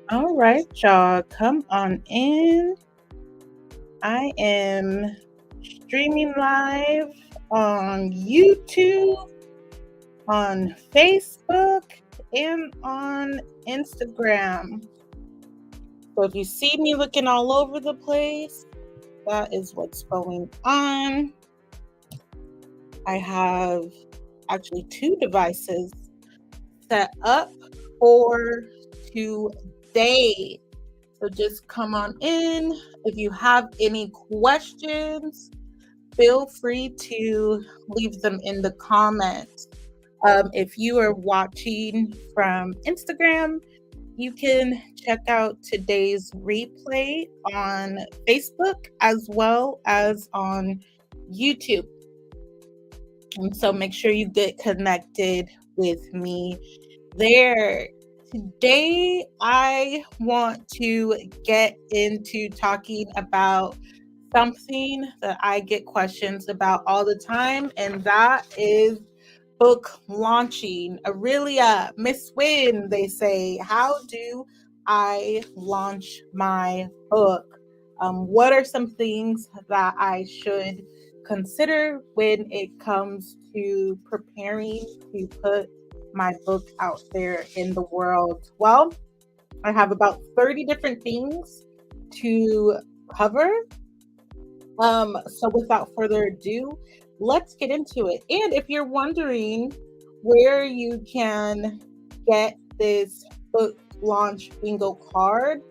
All right, y'all, come on in. I am streaming live on YouTube, on Facebook, and on Instagram. So if you see me looking all over the place, that is what's going on. I have actually two devices set up for today. So just come on in. If you have any questions, feel free to leave them in the comments. If you are watching from Instagram, you can check out today's replay on Facebook as well as on YouTube. And so make sure you get connected with me there. Today, I want to get into talking about something that I get questions about all the time, and that is book launching. Aurelia, Miss Winn, they say, how do I launch my book? What are some things that I should consider when it comes to preparing to put my book out there in the world? Well, I have about 30 different things to cover. So without further ado, let's get into it. And if you're wondering where you can get this book launch bingo card,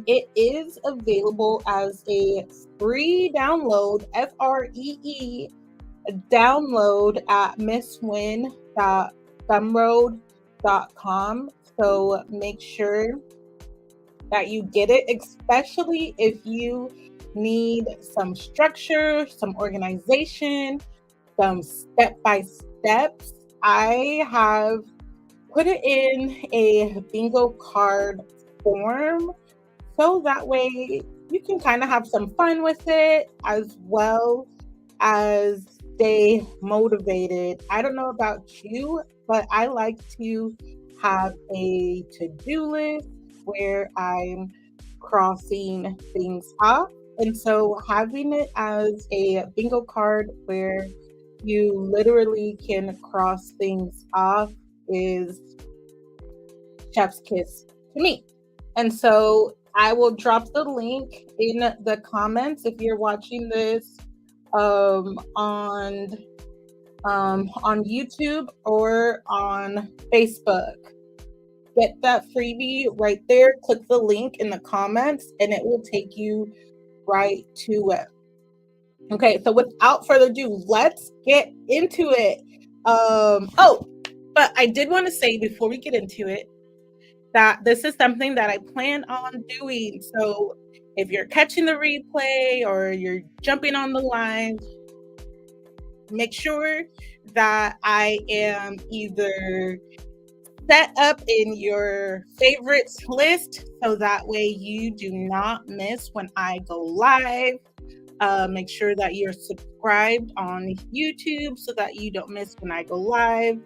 it is available as a free download, FREE download at misswin.gumroad.com. So make sure that you get it, especially if you need some structure, some organization, some step-by-steps. I have put it in a bingo card form so that way you can kind of have some fun with it as well as stay motivated. I don't know about you, but I like to have a to-do list where I'm crossing things off. And so having it as a bingo card where you literally can cross things off is chef's kiss to me. And so I will drop the link in the comments if you're watching this on YouTube or on Facebook. Get that freebie right there. Click the link in the comments, and it will take you right to it. Okay, so without further ado, let's get into it. But I did want to say before we get into it that this is something that I plan on doing. So if you're catching the replay or you're jumping on the live, make sure that I am either set up in your favorites list so that way you do not miss when I go live. Make sure that you're subscribed on YouTube so that you don't miss when I go live.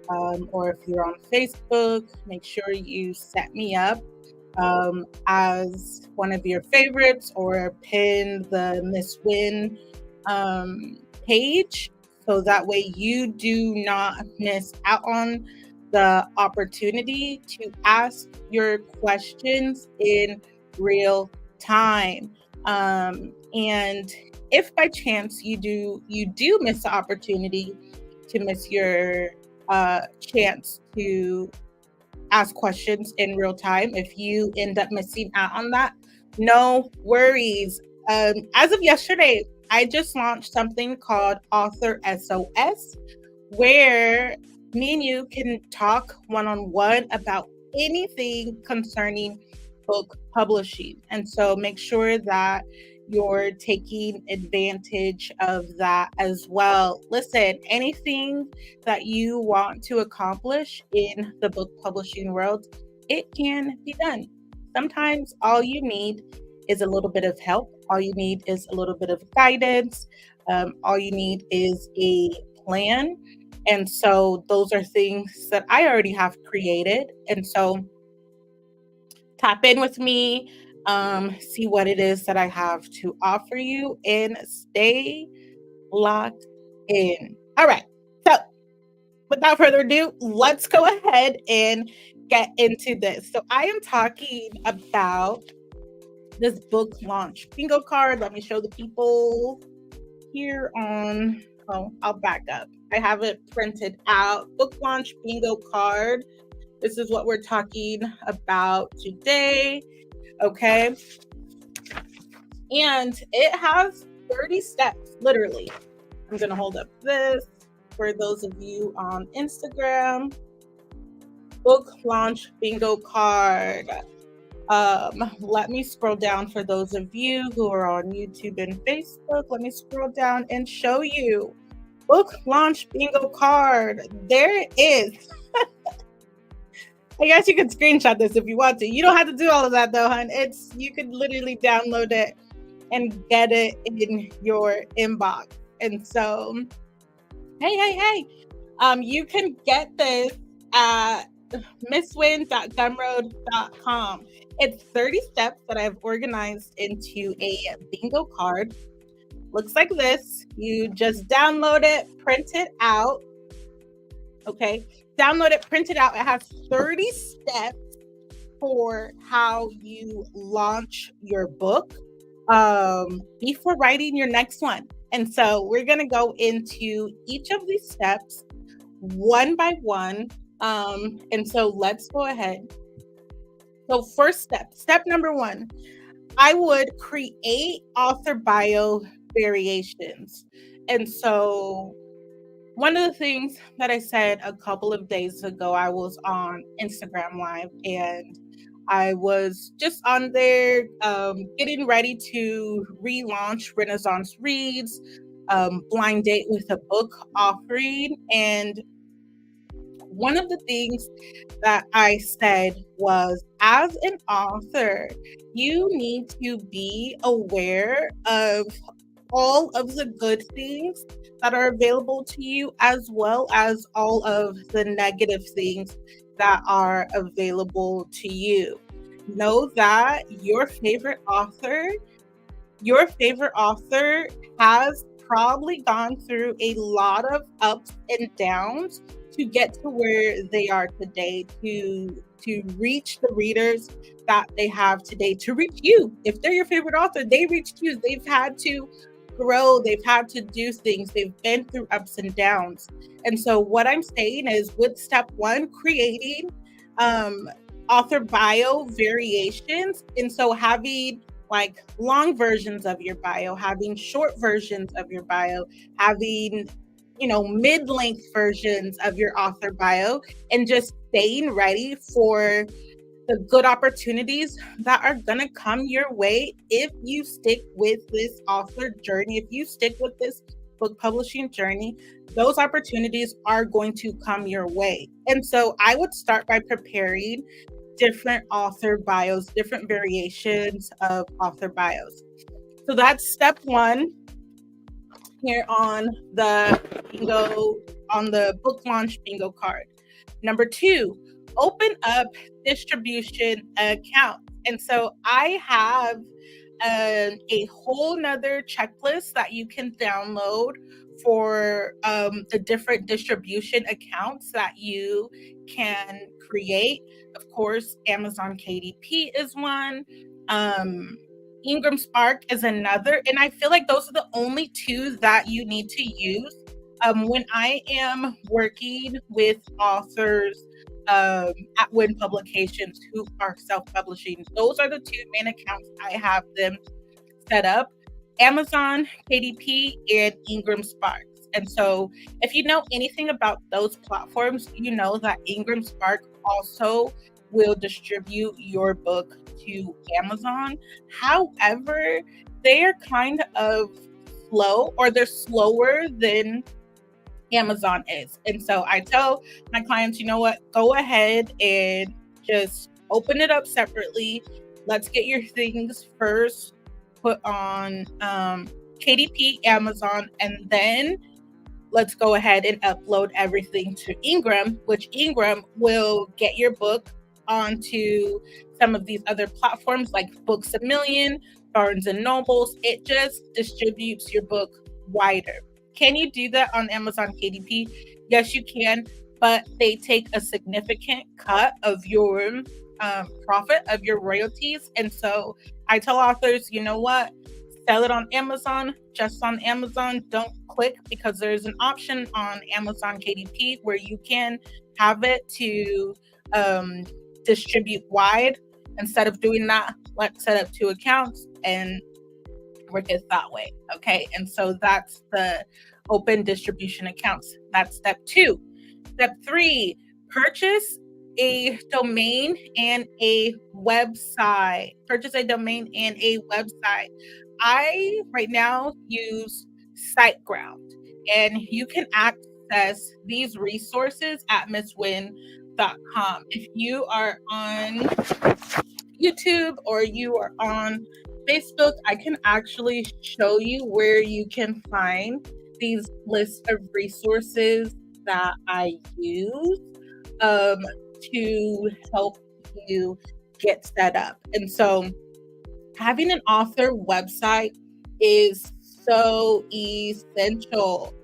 Or if you're on Facebook, make sure you set me up as one of your favorites or pin the Miss Winn page so that way you do not miss out on the opportunity to ask your questions in real time. And if by chance you do miss the opportunity to miss your chance to ask questions in real time, if you end up missing out on that, no worries. As of yesterday, I just launched something called Author SOS, where me and you can talk one-on-one about anything concerning book publishing. And so make sure that you're taking advantage of that as well. Listen, anything that you want to accomplish in the book publishing world, it can be done. Sometimes all you need is a little bit of help. All you need is a little bit of guidance. All you need is a plan. And so those are things that I already have created. And so tap in with me, see what it is that I have to offer you, and stay locked in. All right. So, without further ado, let's go ahead and get into this. So, I am talking about this book launch bingo card. Let me show the people here on. Oh, I'll back up. I have it printed out. Book launch bingo card. This is what we're talking about today. Okay. And it has 30 steps, literally. I'm going to hold up this for those of you on Instagram. Book launch bingo card. Let me scroll down for those of you who are on YouTube and Facebook. Let me scroll down and show you. Book launch bingo card. There it is. I guess you could screenshot this if you want to. You don't have to do all of that though, hon. You could literally download it and get it in your inbox. And so, hey, you can get this at misswinn.gumroad.com. It's 30 steps that I've organized into a bingo card. Looks like this. You just download it, print it out. Okay, download it, print it out. It has 30 steps for how you launch your book before writing your next one. And so we're going to go into each of these steps one by one. And so let's go ahead. So first step number 1, I would create author bio variations. And so one of the things that I said a couple of days ago, I was on Instagram Live and I was just on there getting ready to relaunch Renaissance Reads, Blind Date with a Book offering. And one of the things that I said was, as an author, you need to be aware of all of the good things that are available to you, as well as all of the negative things that are available to you. Know that your favorite author has probably gone through a lot of ups and downs to get to where they are today, to reach the readers that they have today, to reach you. If they're your favorite author, they reached you. They've had to grow, they've had to do things, they've been through ups and downs. And so what I'm saying is, with step 1, creating author bio variations. And so having like long versions of your bio, having short versions of your bio, having mid-length versions of your author bio, and just staying ready for the good opportunities that are going to come your way if you stick with this author journey, if you stick with this book publishing journey. Those opportunities are going to come your way. And so I would start by preparing different author bios, different variations of author bios. So that's step 1 here on the book launch bingo card. Number 2, open up distribution accounts. And so I have a whole nother checklist that you can download for the different distribution accounts that you can create. Of course, Amazon KDP is one. Ingram Spark is another. And I feel like those are the only 2 that you need to use when I am working with authors at Winn Publications who are self-publishing. Those are the 2 main accounts I have them set up: Amazon KDP and Ingram Spark. And so if you know anything about those platforms, you know that Ingram Spark also will distribute your book to Amazon. However, they're kind of slow, or they're slower than Amazon is. And so I tell my clients, you know what, go ahead and just open it up separately. Let's get your things first put on KDP, Amazon, and then let's go ahead and upload everything to Ingram, which Ingram will get your book onto some of these other platforms like Books a Million, Barnes and Nobles. It just distributes your book wider. Can you do that on Amazon KDP? Yes, you can, but they take a significant cut of your profit, of your royalties. And so I tell authors, you know what? Sell it on Amazon, just on Amazon. Don't click, because there's an option on Amazon KDP where you can have it to distribute wide. Instead of doing that, let's set up 2 accounts and work it that way. Okay. And so that's the open distribution accounts. That's step 2. Step 3, purchase a domain and a website. Purchase a domain and a website. I right now use SiteGround, and you can access these resources at misswinn.com. If you are on YouTube or you are on Facebook, I can actually show you where you can find these lists of resources that I use to help you get set up. And so having an author website is so essential.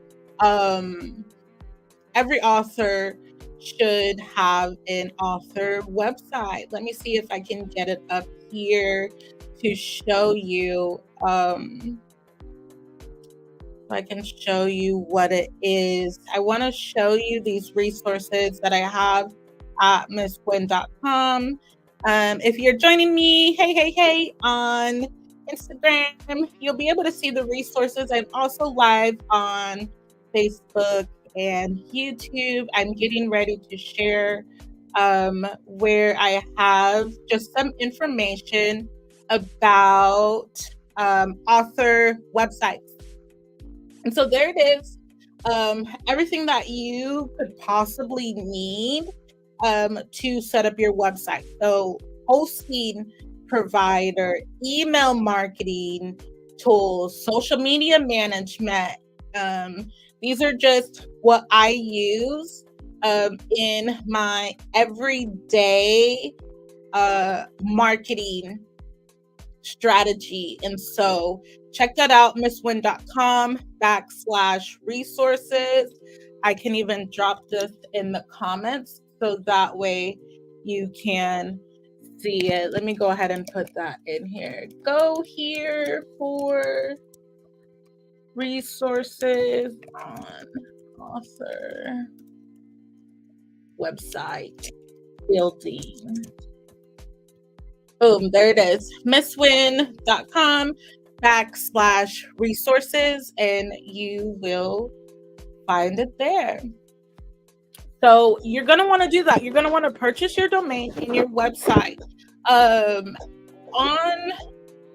Every author should have an author website. Let me see if I can get it up here to show you. I can show you what it is. I want to show you these resources that I have at misswinn.com. If you're joining me, hey, on Instagram, you'll be able to see the resources. I'm also live on Facebook and YouTube. I'm getting ready to share where I have just some information about author websites. And so there it is. Everything that you could possibly need to set up your website. So hosting provider, email marketing tools, social media management. These are just what I use in my everyday marketing strategy. And so check that out, misswinn.com/resources. I can even drop this in the comments so that way you can see it. Let me go ahead and put that in here. Go here for resources on author website building. Boom, there it is. misswinn.com/resources, and you will find it there. So you're going to want to do that. You're going to want to purchase your domain and your website. On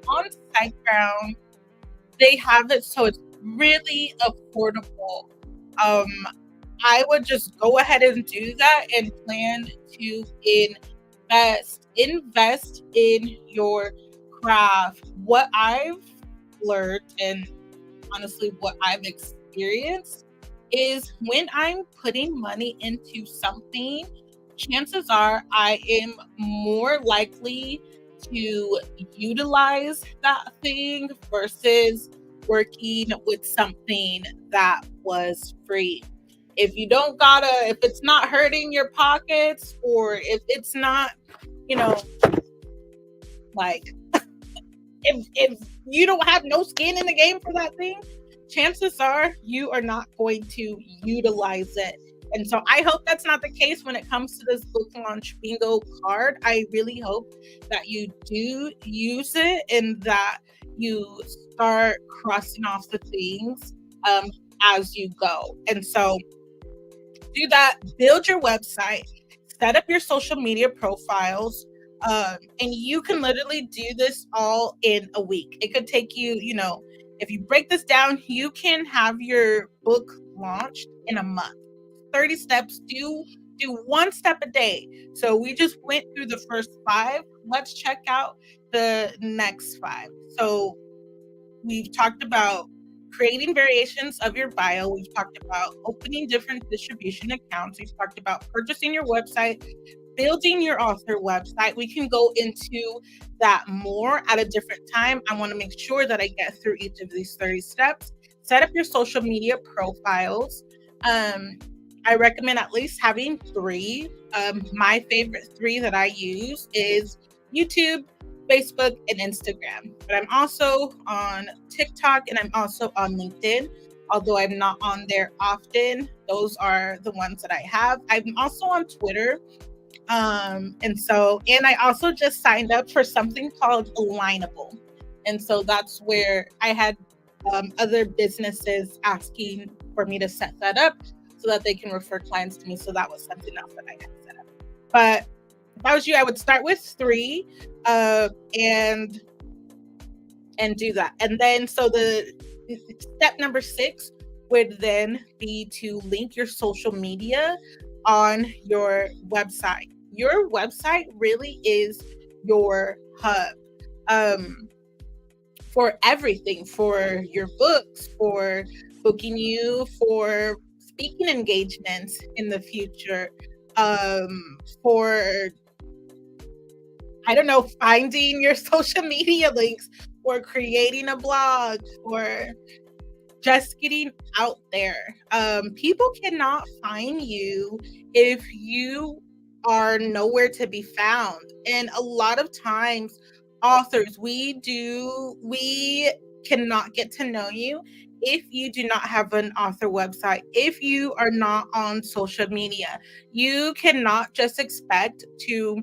SiteGround, they have it so it's really affordable. I would just go ahead and do that and plan to invest in your craft. What I've learned, and honestly what I've experienced, is when I'm putting money into something, chances are I am more likely to utilize that thing versus working with something that was free. If it's not hurting your pockets, or if it's not, like if you don't have no skin in the game for that thing, chances are you are not going to utilize it. And so I hope that's not the case when it comes to this book launch bingo card. I really hope that you do use it and that you start crossing off the things as you go. And so do that, build your website, set up your social media profiles, and you can literally do this all in a week. It could take you, if you break this down, you can have your book launched in a month. 30 steps, do 1 step a day. So we just went through the first 5. Let's check out the next 5. So we've talked about creating variations of your bio. We've talked about opening different distribution accounts. We've talked about purchasing your website, building your author website. We can go into that more at a different time. I want to make sure that I get through each of these 30 steps. Set up your social media profiles. I recommend at least having 3. My favorite 3 that I use is YouTube, Facebook, and Instagram. But I'm also on TikTok and I'm also on LinkedIn. Although I'm not on there often, those are the ones that I have. I'm also on Twitter. And I also just signed up for something called Alignable. And so that's where I had other businesses asking for me to set that up so that they can refer clients to me. So that was something else that I had set up. But if I was you, I would start with 3 and do that. And then so the step number 6 would then be to link your social media on your website. Your website really is your hub for everything, for your books, for booking you for speaking engagements in the future, for, I don't know, finding your social media links, or creating a blog, or just getting out there. People cannot find you if you are nowhere to be found. And a lot of times, authors, we cannot get to know you if you do not have an author website, if you are not on social media. You cannot just expect to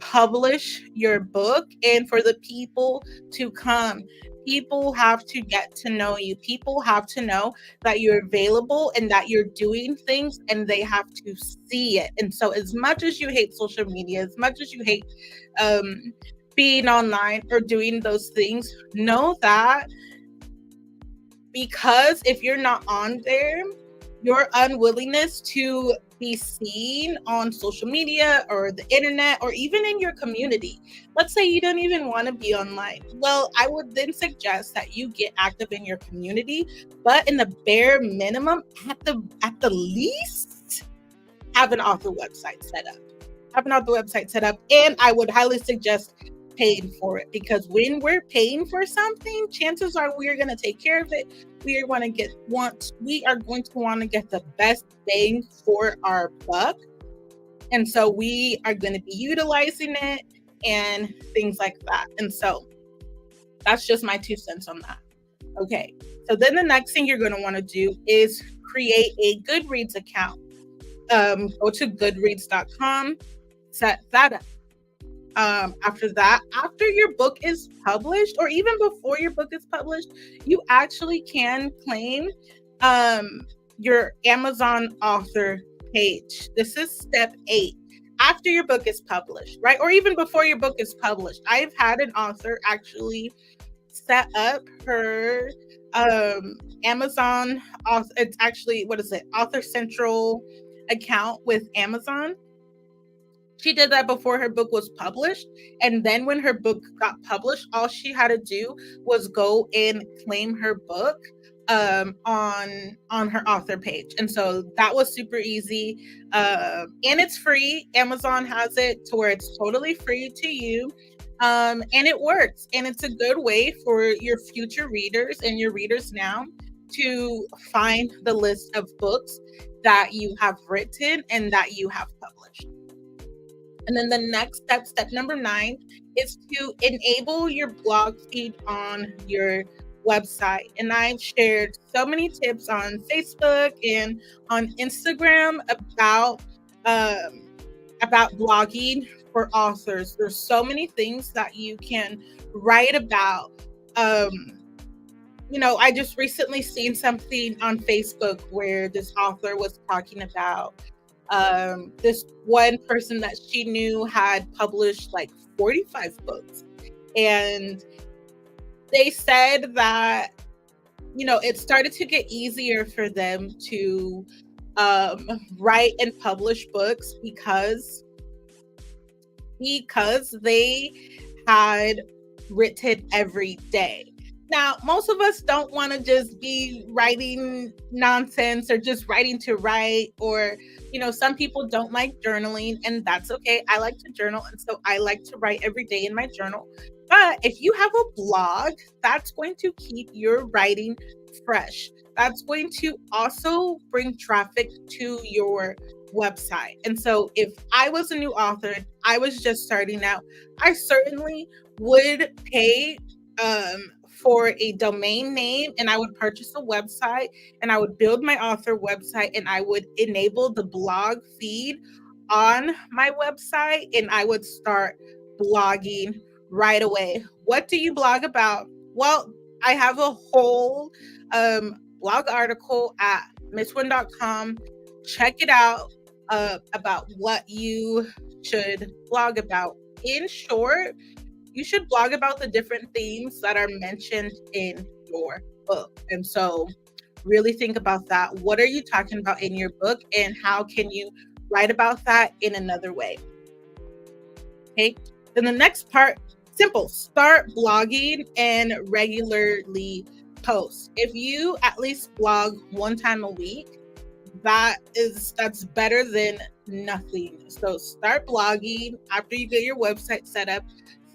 publish your book and for the people to come. People have to get to know you. People have to know that you're available and that you're doing things, and they have to see it. And so as much as you hate social media, as much as you hate being online or doing those things, know that because if you're not on there, your unwillingness to be seen on social media or the internet or even in your community. Let's say you don't even want to be online. Well, I would then suggest that you get active in your community, but in the bare minimum, at the least, have an author website set up. And I would highly suggest paying for it, because when we're paying for something, chances are we're going to take care of it. We are going to want to get the best bang for our buck. And so we are going to be utilizing it and things like that. And so that's just my 2 cents on that. Okay. So then the next thing you're going to want to do is create a Goodreads account. Go to goodreads.com, set that up. After your book is published, or even before your book is published, you actually can claim your Amazon author page. This is step 8. After your book is published, right? Or even before your book is published. I've had an author actually set up her Amazon, it's actually, Author Central account with Amazon. She did that before her book was published. And then when her book got published, all she had to do was go and claim her book on her author page. And so that was super easy. And it's free. Amazon has it to where it's totally free to you. And it works. And it's a good way for your future readers and your readers now to find the list of books that you have written and that you have published. And then the next step number 9, is to enable your blog feed on your website. And I've shared so many tips on Facebook and on Instagram about blogging for authors. There's so many things that you can write about. I just recently seen something on Facebook where this author was talking about this one person that she knew had published like 45 books. And they said that, it started to get easier for them to write and publish books because they had written every day. Now, most of us don't want to just be writing nonsense or just writing to write, or, some people don't like journaling, and that's okay. I like to journal, and so I like to write every day in my journal. But if you have a blog, that's going to keep your writing fresh. That's going to also bring traffic to your website. And so if I was a new author, I was just starting out, I certainly would pay for a domain name, and I would purchase a website, and I would build my author website, and I would enable the blog feed on my website, and I would start blogging right away. What do you blog about? Well, I have a whole blog article at misswinn.com. Check it out, about what you should blog about. In short, you should blog about the different themes that are mentioned in your book. And so really think about that. What are you talking about in your book, and how can you write about that in another way? Okay. Then the next part, simple, start blogging and regularly post. If you at least blog one time a week, that's better than nothing. So start blogging after you get your website set up.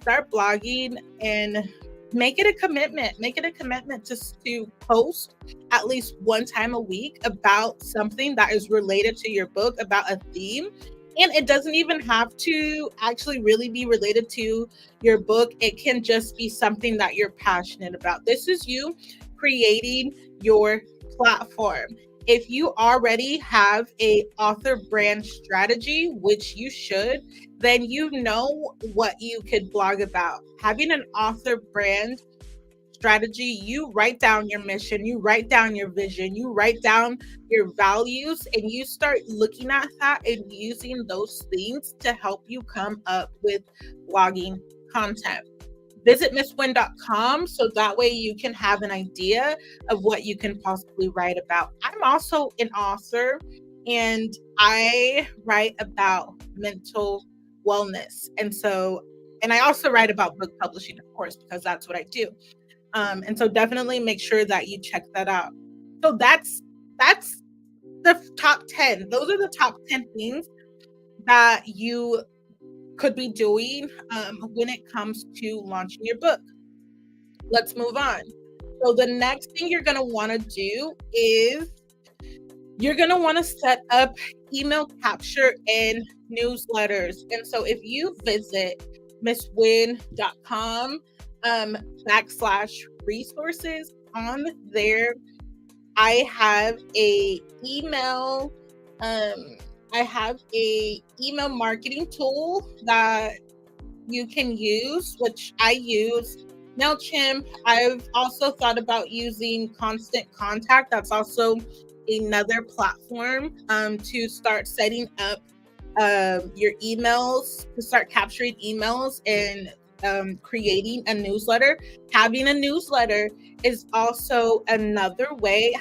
Start blogging and make it a commitment. Make it a commitment to post at least one time a week about something that is related to your book, about a theme. And it doesn't even have to actually really be related to your book. It can just be something that you're passionate about. This is you creating your platform. If you already have a author brand strategy, which you should, then you know what you could blog about. Having an author brand strategy, you write down your mission, you write down your vision, you write down your values, and you start looking at that and using those things to help you come up with blogging content. Visit misswinn.com so that way you can have an idea of what you can possibly write about. I'm also an author, and I write about mental wellness. And I also write about book publishing, of course, because that's what I do. And so definitely make sure that you check that out. So that's the top 10. Those are the top 10 things that you could be doing when it comes to launching your book. Let's move on. So the next thing you're going to want to do is you're going to want to set up email capture and newsletters. And so if you visit misswinn.com /resources, on there, I have a email marketing tool that you can use, which I use MailChimp. I've also thought about using Constant Contact. That's also another platform to start setting up your emails, to start capturing emails and creating a newsletter. Having a newsletter is also another way.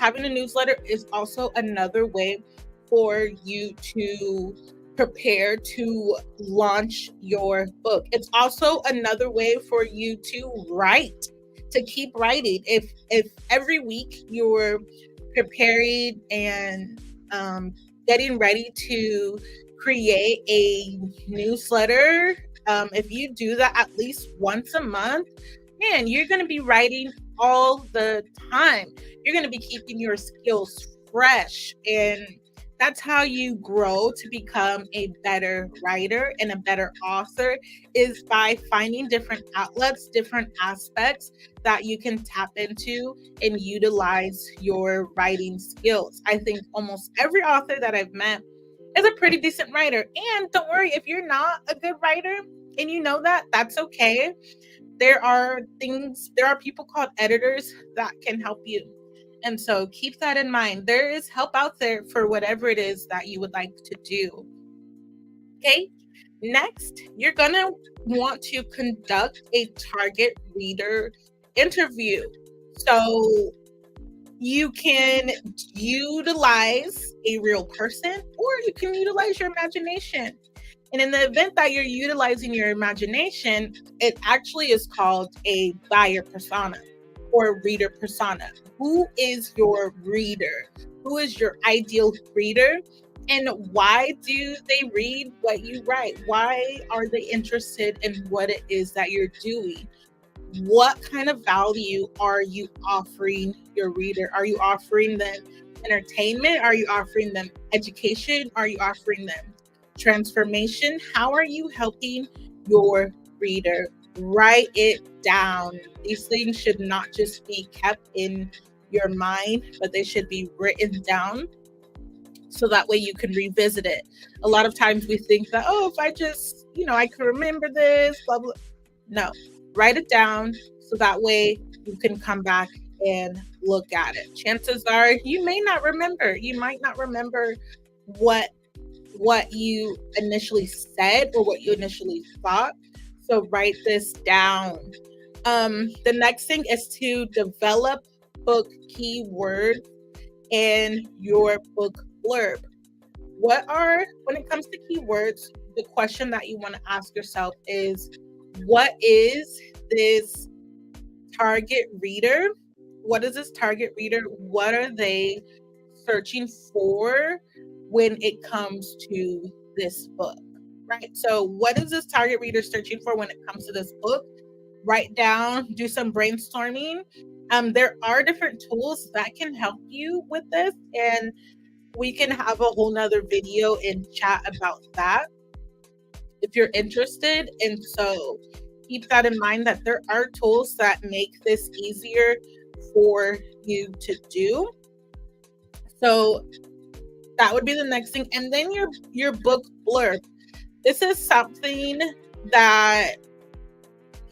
For you to prepare to launch your book. It's also another way for you to write, to keep writing. If every week you're preparing and getting ready to create a newsletter, if you do that at least once a month, man, you're going to be writing all the time. You're going to be keeping your skills fresh, and that's how you grow to become a better writer and a better author, is by finding different outlets, different aspects that you can tap into and utilize your writing skills. I think almost every author that I've met is a pretty decent writer. And don't worry, if you're not a good writer and you know that, that's okay. There are people called editors that can help you. And so keep that in mind. There is help out there for whatever it is that you would like to do. Okay. Next, you're going to want to conduct a target reader interview. So you can utilize a real person, or you can utilize your imagination. And in the event that you're utilizing your imagination, it actually is called a buyer persona. or reader persona. Who is your reader? Who is your ideal reader? And why do they read what you write? Why are they interested in what it is that you're doing? What kind of value are you offering your reader? Are you offering them entertainment? Are you offering them education? Are you offering them transformation? How are you helping your reader? Write it down. These things should not just be kept in your mind, but they should be written down so that way you can revisit it. A lot of times we think that, oh, if I just, I can remember this, blah, blah. No, write it down so that way you can come back and look at it. Chances are you may not remember. You might not remember what you initially said or what you initially thought. So write this down. The next thing is to develop book keywords in your book blurb. When it comes to keywords, the question that you want to ask yourself is, what is this target reader? What is this target reader? What are they searching for when it comes to this book, right? So what is this target reader searching for when it comes to this book? Write down, do some brainstorming. There are different tools that can help you with this, and we can have a whole nother video and chat about that if you're interested. And so keep that in mind, that there are tools that make this easier for you to do. So that would be the next thing. And then your book blurb. This is something that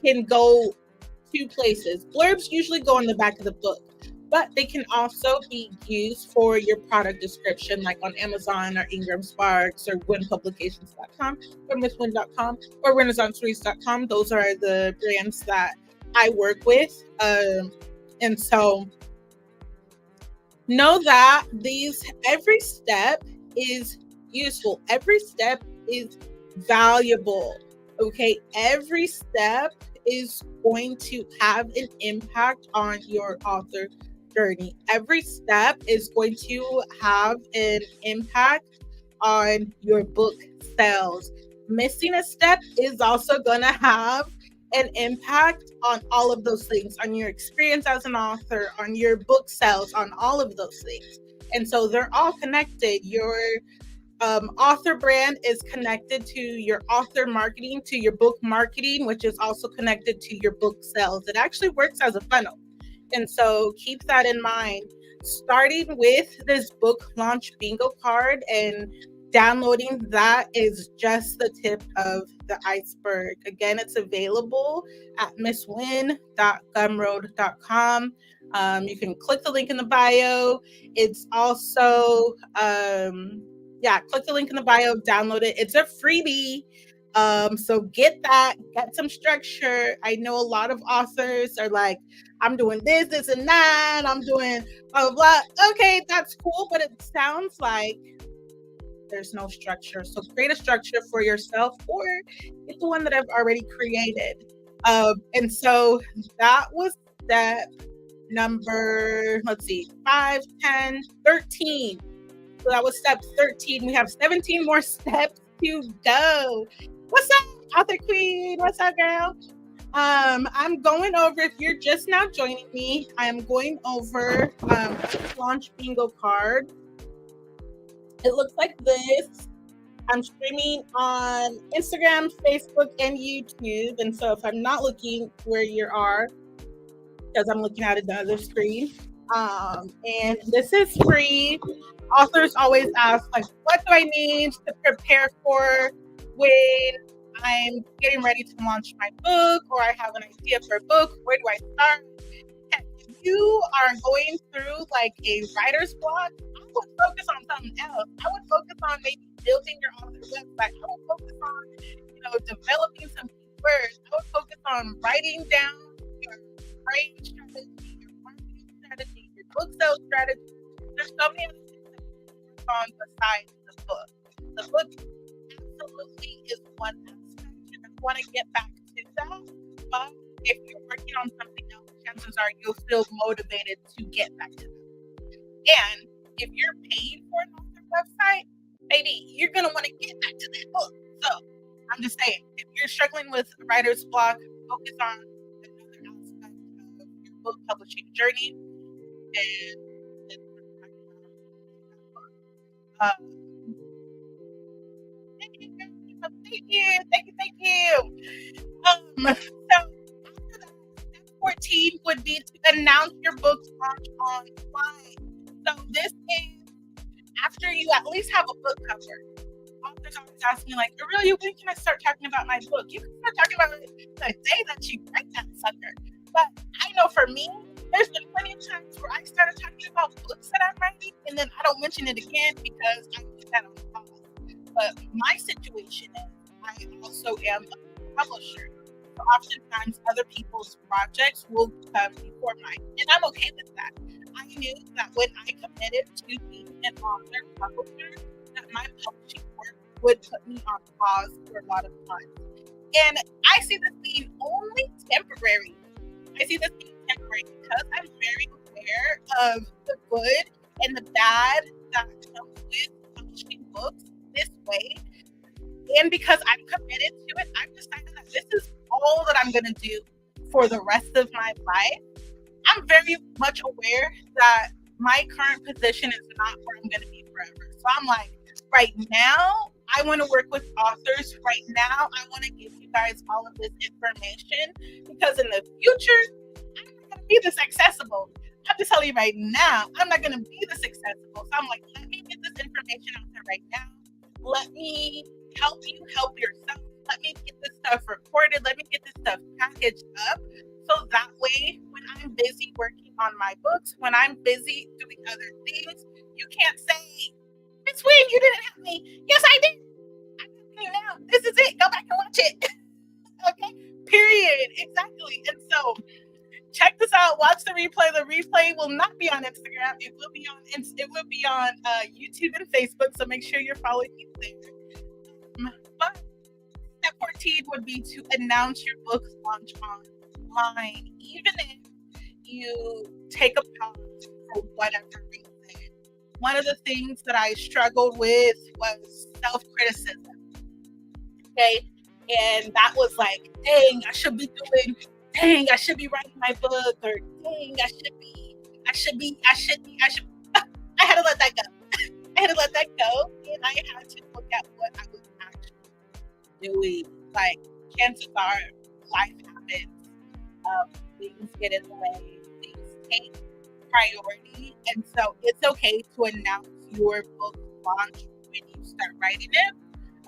can go two places. Blurbs usually go on the back of the book, but they can also be used for your product description, like on Amazon or Ingram Sparks or winnpublications.com or misswinn.com or renaissancereads.com. Those are the brands that I work with. And so know that every step is useful. Every step is valuable. Okay, every step is going to have an impact on your author journey. Every step is going to have an impact on your book sales. Missing a step is also going to have an impact on all of those things, on your experience as an author, on your book sales, on all of those things. And so they're all connected. Your author brand is connected to your author marketing, to your book marketing, which is also connected to your book sales. It actually works as a funnel. And so keep that in mind. Starting with this book launch bingo card and downloading that is just the tip of the iceberg. Again, it's available at misswinn.gumroad.com. You can click the link in the bio. It's also, click the link in the bio, download it. It's a freebie. So get that, get some structure. I know a lot of authors are like, I'm doing this and that. I'm doing blah, blah, blah. Okay, that's cool, but it sounds like there's no structure. So create a structure for yourself or get the one that I've already created. And so that was step number, 5, 10, 13. So that was step 13. We have 17 more steps to go. What's up, author queen? What's up, girl? I'm going over, if you're just now joining me, I'm going over launch bingo card. It looks like this. I'm streaming on Instagram, Facebook, and YouTube. And so if I'm not looking where you are, because I'm looking at another screen, and this is free. Authors always ask, like, what do I need to prepare for when I'm getting ready to launch my book, or I have an idea for a book? Where do I start? If you are going through like a writer's block, I would focus on something else. I would focus on maybe building your author website. I would focus on, developing some keywords. I would focus on writing down your brand strategy, your marketing strategy, your book sales strategy. There's so many other things that you can work on besides the book. The book absolutely is one aspect. You're going to want to get back to that. But if you're working on something else, chances chances are you'll feel motivated to get back to them. And if you're paying for an author website, baby, you're going to want to get back to that book. So I'm just saying, if you're struggling with writer's block, focus on another aspect of your book publishing journey. And thank you. So after that, step 14 would be to announce your book's launch online. So this is after you at least have a book cover. Authors always ask me, like, Aurelia, when can I start talking about my book? You can start talking about it the day that you write that sucker. But I know for me, there's been plenty of times where I started talking about books that I'm writing, and then I don't mention it again because I put that on pause. But my situation is I also am a publisher. So oftentimes other people's projects will come before mine, and I'm okay with that. I knew that when I committed to being an author publisher, that my publishing work would put me on pause for a lot of times. And I see this being only temporary. I see this being temporary because I'm very aware of the good and the bad that comes with publishing books this way. And because I'm committed to it, I've decided that this is all that I'm going to do for the rest of my life. I'm very much aware that my current position is not where I'm going to be forever. So I'm like, right now, I want to work with authors. Right now, I want to give you guys all of this information because in the future, I'm not going to be this accessible. I'm just telling you right now, I'm not going to be this accessible. So I'm like, let me get this information out there right now. Let me help you help yourself. Let me get this stuff recorded. Let me get this stuff packaged up. So that way, when I'm busy working on my books, when I'm busy doing other things, you can't say, Miss Winn, you didn't help me. Yes, I did. I'm helping you now. This is it. Go back and watch it. Okay? Period. Exactly. And so check this out. Watch the replay. The replay will not be on Instagram. It will be on YouTube and Facebook. So make sure you're following me there. But step 14 would be to announce your book's launch online, even if you take a pause for whatever reason. One of the things that I struggled with was self-criticism. Okay. And that was like, dang, I should be writing my book, or dang, I had to let that go. And I had to look at what I was actually doing. Like, chances are life happens, things get in the way, things take priority, and so it's okay to announce your book launch when you start writing it.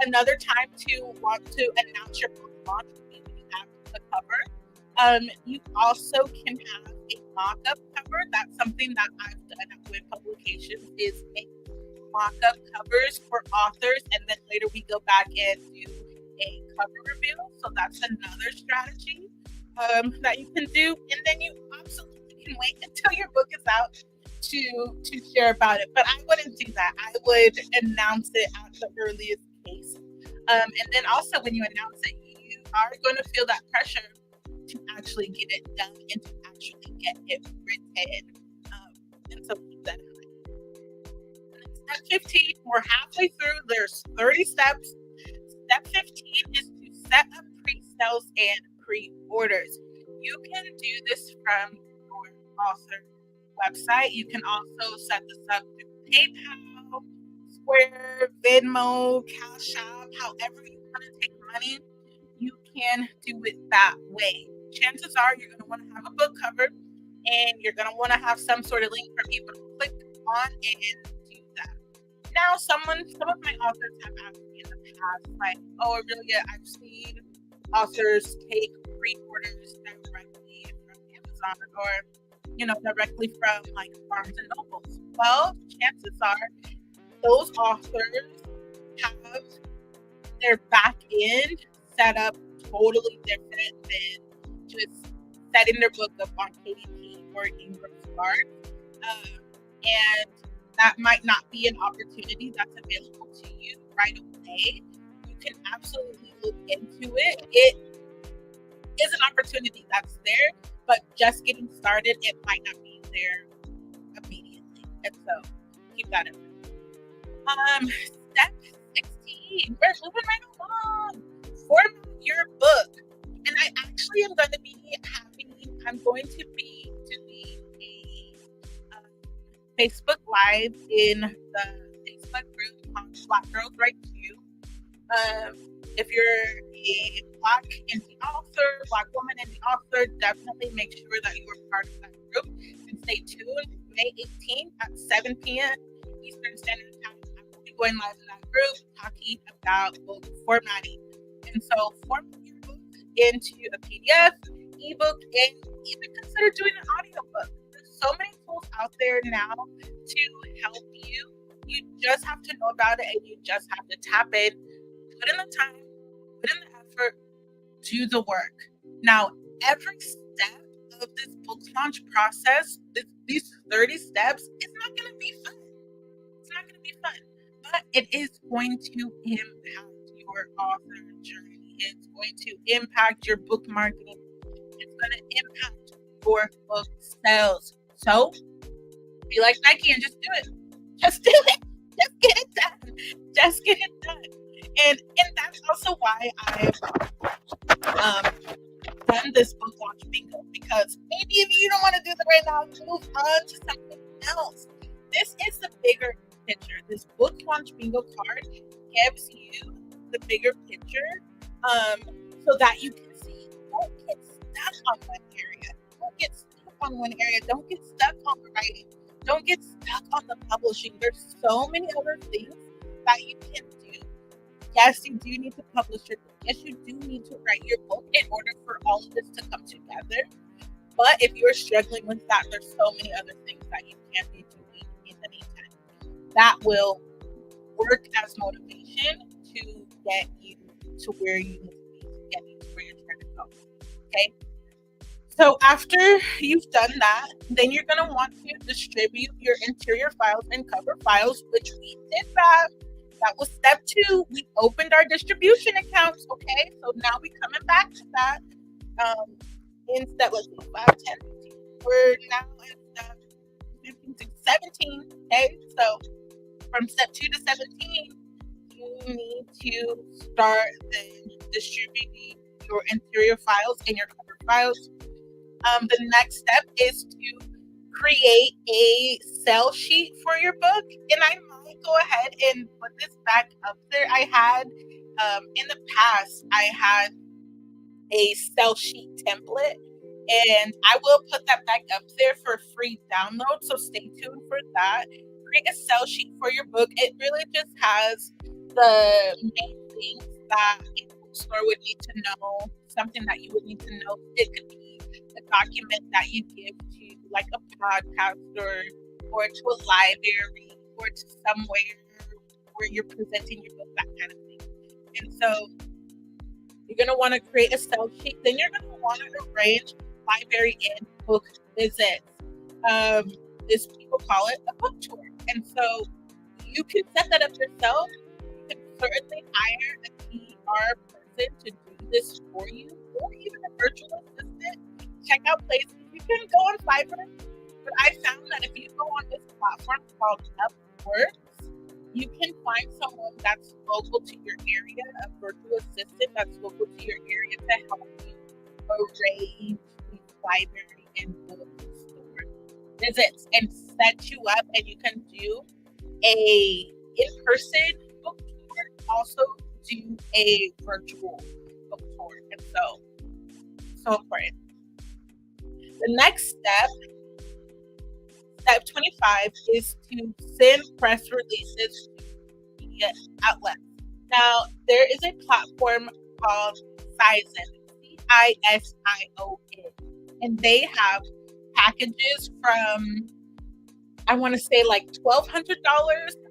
Another time to want to announce your book launch would be when you have the cover. You also can have a mock-up cover. That's something that I've done at Winn Publications, is make mock-up covers for authors, and then later we go back and do a cover reveal. So that's another strategy that you can do, and then you absolutely can wait until your book is out to share about it. But I wouldn't do that. I would announce it at the earliest case. And then also when you announce it, you are going to feel that pressure to actually get it done and to actually get it written. And so keep that in mind. Step 15, we're halfway through. There's 30 steps. Step 15 is to set up pre-sales and pre-orders. You can do this from your author website. You can also set this up through PayPal, Square, Venmo, Cash App, however you want to take money, you can do it that way. Chances are you're going to want to have a book cover, and you're going to want to have some sort of link for people to click on and do that. Now, some of my authors have asked me in the past, like, oh, Aurelia, I've seen authors take pre-orders directly from Amazon or, directly from like Barnes and Nobles. Well, chances are those authors have their back end set up totally different than just setting their book up on KDP or Ingram Spark. And that might not be an opportunity that's available to you right away. You can absolutely look into it. It is an opportunity that's there, but just getting started, it might not be there immediately. And so keep that in mind. Step 16, we're moving right along. Format your book. And I actually am going to be doing a Facebook Live in the Facebook group on Black Girls Write Too. If you're a Black indie author, Black woman indie author, definitely make sure that you are part of that group and stay tuned. May 18th at 7 p.m. Eastern Standard Time, I will be going live in that group talking about book formatting. And so format your book into a PDF, ebook, and even consider doing an audiobook. There's so many tools out there now to help you. You just have to know about it, and you just have to tap in, put in the time, put in the effort, do the work. Now, every step of this book launch process, these 30 steps, it's not going to be fun. It's not going to be fun, but it is going to impact your author journey. It's going to impact your book marketing. It's going to impact your book sales. So, be like Nike and just do it. Just do it. Just get it done. Just get it done. And that's also why I've done this book launch bingo, because maybe if you don't want to do that right now, move on to something else. This is the bigger picture. This book launch bingo card gives you the bigger picture, so that you can see. Don't get stuck on one area. Don't get stuck on one area. Don't get stuck on the writing. Don't get stuck on the publishing. There's so many other things that you can do. Yes, you do need to publish your book. Yes, you do need to write your book in order for all of this to come together. But if you're struggling with that, there's so many other things that you can be doing in the meantime that will work as motivation to get you to where you need to be, to get you to where you're trying to go. Okay? So after you've done that, then you're going to want to distribute your interior files and cover files, which we did that. That was step 2. We opened our distribution accounts, okay? So now we're coming back to that. In step, 5, 10, 15. We're now in step 15 to 17, okay? So from step 2 to 17, you need to start then distributing your interior files and your cover files. The next step is to create a sell sheet for your book, and I might go ahead and put this back up there. I had in the past I had a sell sheet template, and I will put that back up there for free download, so stay tuned for that. Create a sell sheet for your book. It really just has the main things that a bookstore would need to know, something that you would need to know. It could be a document that you give to like a podcaster or to a library or to somewhere where you're presenting your book, that kind of thing. And so you're going to want to create a sell sheet. Then you're going to want to arrange library and book visits. This people call it a book tour. And so you can set that up yourself. You can certainly hire a PR person to do this for you, or even a virtual assistant. Check out places. You can go on Fiverr, but I found that if you go on this platform called Upworks, you can find someone that's local to your area, a virtual assistant that's local to your area, to help you arrange these library and bookstore visits and set you up, and you can do a in-person book tour, also do a virtual book tour. And so important. The next step, step 25, is to send press releases to media outlets. Now, there is a platform called Cision, Cision, and they have packages from, I want to say, like $1,200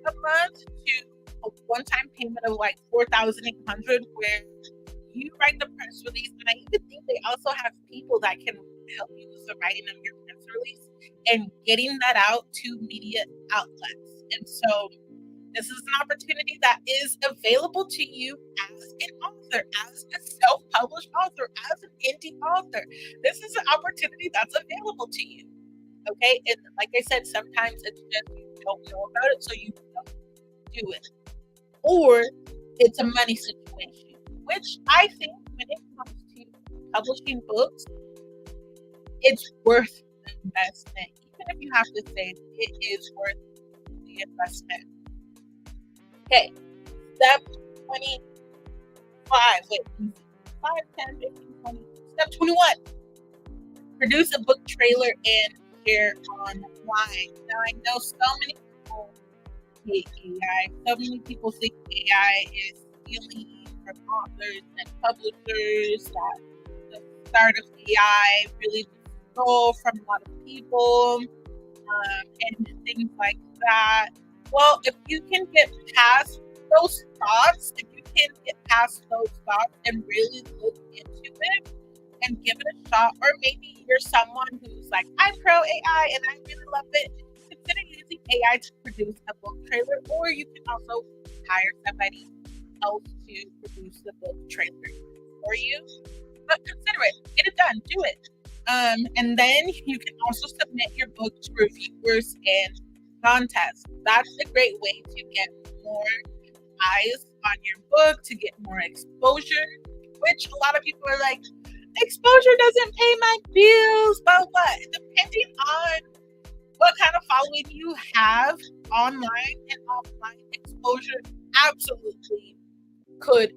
a month to a one-time payment of like $4,800, where you write the press release. And I even think they also have people that can help you with the writing of your press release and getting that out to media outlets. And so This is an opportunity that is available to you as an author, as a self-published author, as an indie author. This is an opportunity that's available to you. Okay, and like I said, sometimes it's just you don't know about it, so you don't do it. Or it's a money situation, which I think when it comes to publishing books, it's worth the investment. Even if you have to say it is worth the investment. Okay, step 25. Wait, 5, 10, 15, 20. Step 21. Produce a book trailer and share online. Now, I know so many people hate AI. So many people think AI is stealing from authors and publishers, that the start of AI really stole from a lot of people, and things like that. Well, if you can get past those thoughts, and really look into it and give it a shot, or maybe you're someone who's like, I'm pro AI and I really love it, consider using AI to produce a book trailer, or you can also hire somebody else to produce the book trailer for you. But consider it, get it done, do it. And then you can also submit your book to reviewers and contests. That's a great way to get more eyes on your book, to get more exposure, which a lot of people are like, exposure doesn't pay my bills, but what? Depending on what kind of following you have online and offline, exposure absolutely could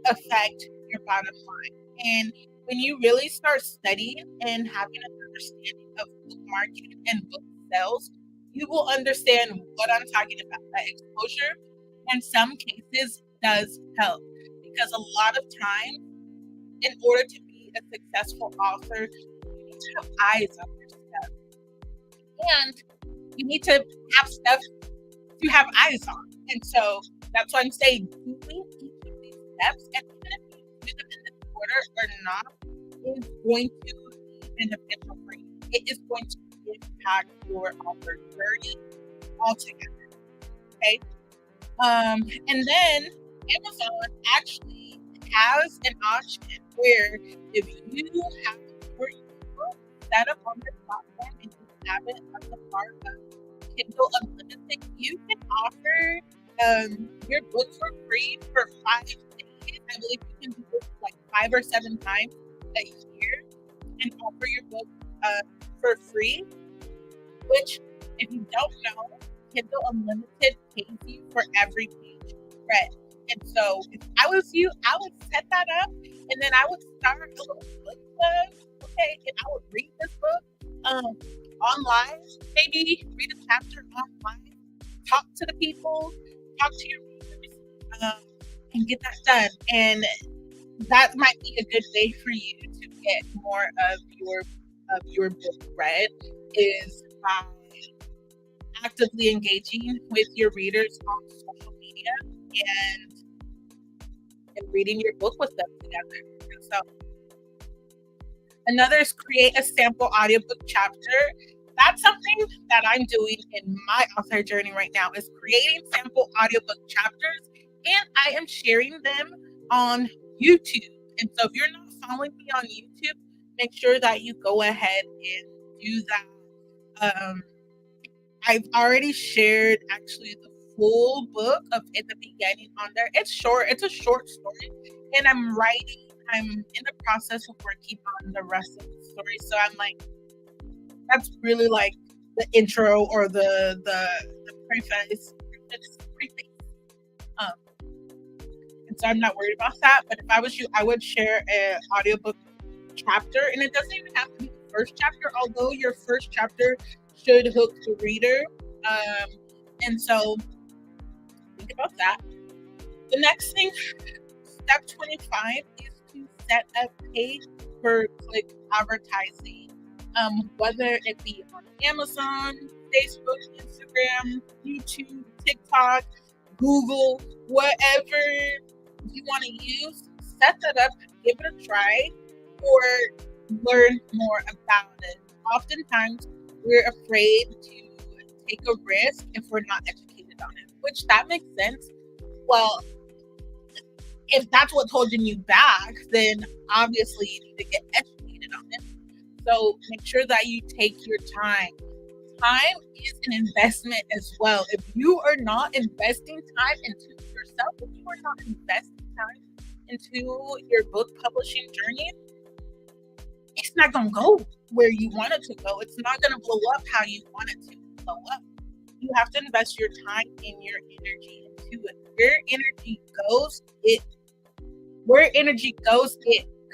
affect your bottom line. And when you really start studying and having an understanding of book marketing and book sales, you will understand what I'm talking about. That exposure, in some cases, does help, because a lot of times, in order to be a successful author, you need to have eyes on your stuff. And you need to have stuff to have eyes on. And so that's why I'm saying doing each of these steps, and even if you do them in this order or not, is going to be beneficial for you. It is going to impact your author journey altogether. Okay. And then Amazon actually has an option where if you have your book set up on their platform and you have it as a part of Kindle Unlimited, you can offer your book for free for 5 days. I believe you can do this like 5 or 7 times a year and offer your book for free, which, if you don't know, Kindle Unlimited pays you for every page read. And so if I was you, I would set that up, and then I would start a little book club, okay, and I would read this book online, maybe read a chapter online, talk to the people, talk to your readers, and get that done. And that might be a good way for you to get more of your book read, is by actively engaging with your readers on social media and reading your book with them together. And so another is create a sample audiobook chapter. That's something that I'm doing in my author journey right now, is creating sample audiobook chapters, and I am sharing them on YouTube. And so if you're not following me on YouTube, make sure that you go ahead and do that. I've already shared actually the full book of In the Beginning on there. It's short. It's a short story, and I'm in the process of working on the rest of the story. So I'm like, that's really like the intro or the preface. And so I'm not worried about that. But if I was you, I would share an audiobook chapter, and it doesn't even have to be the first chapter, although your first chapter should hook the reader. And so think about that. The next thing, step 25, is to set up pay per click advertising, whether it be on Amazon, Facebook, Instagram, YouTube, TikTok, Google, whatever you want to use. Set that up, give it a try, or learn more about it. Oftentimes, we're afraid to take a risk if we're not educated educated on it, which that makes sense. Well, if that's what's holding you back, then obviously you need to get educated on it. So make sure that you take your time. Time is an investment as well. If you are not investing time into yourself, if you are not investing time into your book publishing journey, it's not going to go where you want it to go. It's not going to blow up how you want it to blow up. You have to invest your time and your energy into it. Where energy goes, it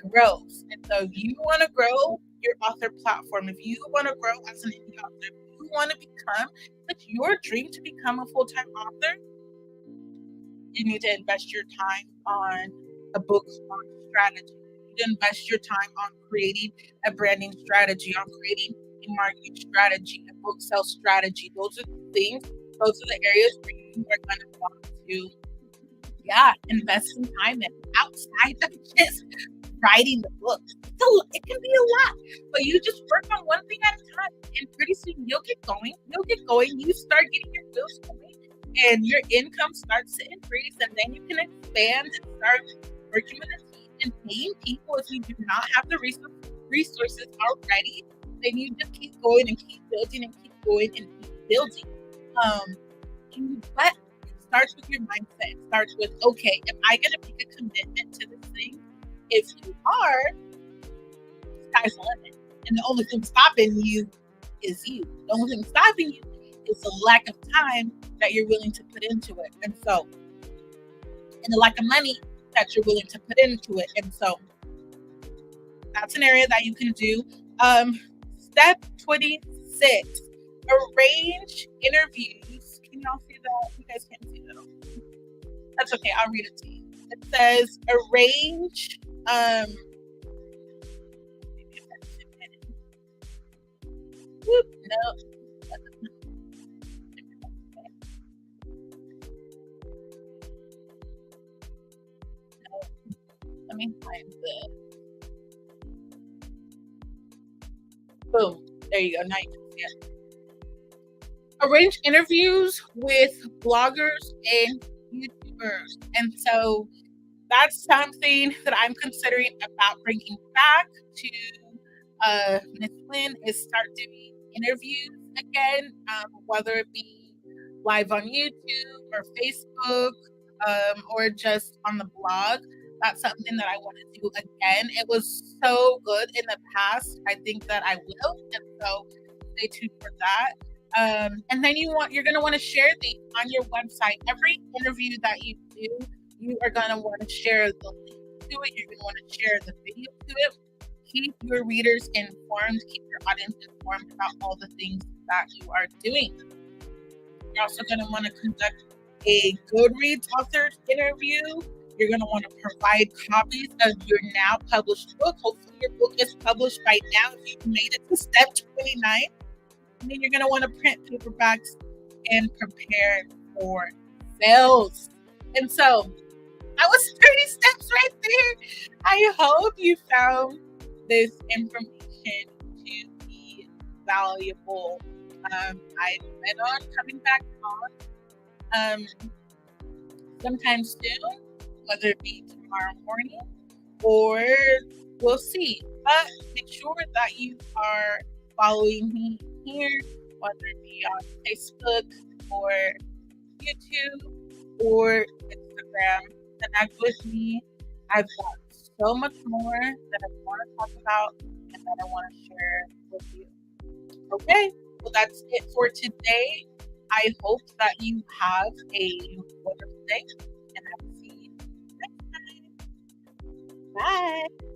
grows. And so if you want to grow your author platform, if you want to grow as an indie author, if you want to become, it's your dream to become a full-time author, you need to invest your time on a book launch strategy. You need to invest your time on creating a branding strategy, on creating a marketing strategy, a book sales strategy. Those are the things, those are the areas where you are going to want to invest some time in outside of just writing the book. It can be a lot, but you just work on one thing at a time, and pretty soon you'll get going. You start getting your bills going, and your income starts to increase, and then you can expand and start working with a team and paying people. If you do not have the resources already, then you just keep going and keep building and keep going and keep building. But it starts with your mindset. It starts with, okay, am I going to make a commitment to this thing? If you are, sky's the limit. And the only thing stopping you is you. The only thing stopping you is the lack of time that you're willing to put into it. And the lack of money that you're willing to put into it. And so that's an area that you can do. Step 26, arrange interviews. Can y'all see that? You guys can't see that. That's okay. I'll read it to you. It says arrange. No. Let me find the. Boom. There you go. Now you can see it. Arrange interviews with bloggers and YouTubers. And so that's something that I'm considering about bringing back to Miss Winn, is start doing interviews again, whether it be live on YouTube or Facebook, or just on the blog. That's something that I want to do again. It was so good in the past. I think that I will, and so stay tuned for that. And then you're going to want to share these on your website. Every interview that you do, you are going to want to share the link to it. You're going to want to share the video to it. Keep your readers informed. Keep your audience informed about all the things that you are doing. You're also going to want to conduct a Goodreads authors interview. You're going to want to provide copies of your now published book. Hopefully your book is published by now if you've made it to step 29. And then you're going to want to print paperbacks and prepare for sales. And so that was 30 steps right there. I hope you found this information to be valuable. I plan on coming back on sometime soon, whether it be tomorrow morning or we'll see. But make sure that you are following me here, whether it be on Facebook or YouTube or Instagram. Connect with me. I've got so much more that I want to talk about and that I want to share with you. Okay, well, that's it for today. I hope that you have a wonderful day, and I will see you next time. Bye.